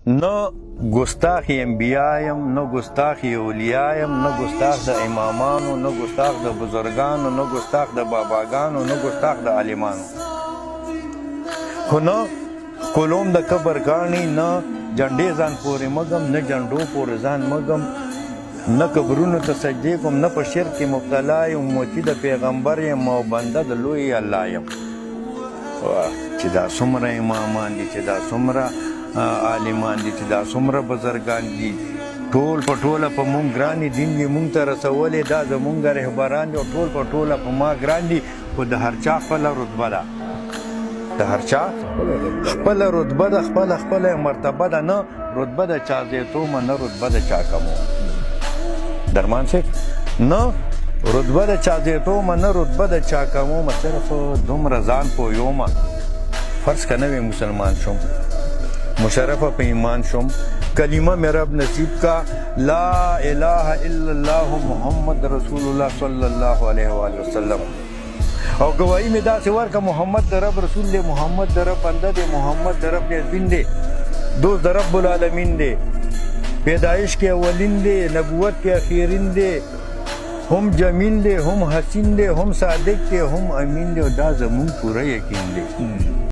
نه ګستاخ انبیا یم، نه ګستاخ اولیا یم، نه ګستاخ د امامانو، نه ګستاخ د بزرګانو، نه ګستاخ د باباګانو، نه ګستاخ د عالمانو. خو نه ښکلوم د کبر کاڼي، نه جنډې ځان پورې مږم، نه جنډو پورې ځان مږم، نه قبرونو ته سجدې کوم، نه په شرک کې مبتلا یم، موتی د پیغمبر یم او بنده د لوی الله یم. چې دا څومره امامان دي، چې دا څومره عالمان دي، چې دا څومره بزرګان دي، ټول په ټوله په مونږ ګران دي. دین یې مونږ ته رسولې، دا زمونږ رهبران دي او ټول په ټوله په ما ګران دي. خو د هر چا خپله رتبه ده، د هر چا خپله رتبه ده، خپله مرتبه ده. نه رتبه د چا زیاتومه، نه رتبه د چا کمومه. درمان صاحب، نه رتبه د چا زیاتومه، نه رتبه د چا کمومه. صرف دومره ځان پویومه، فرض که نوی مسلمان شم، مشرفه په ایمان شم، کلمه مې رب نصیب کا، لا اله الا الله محمد رسول الله صلی الله علیه و آله وسلم. او گواهی مې داسې ورکه محمد د رب رسول دی، محمد د رب بنده دی، محمد د رب نیازبین دی، دوست د رب العالمین دی، پیدایش کې اولین دی، نبوت کې اخیرین دی، هم جمیل دی، هم حسین دی، هم صادق دی، هم امین دی. او دا زمون پوره یقین دی.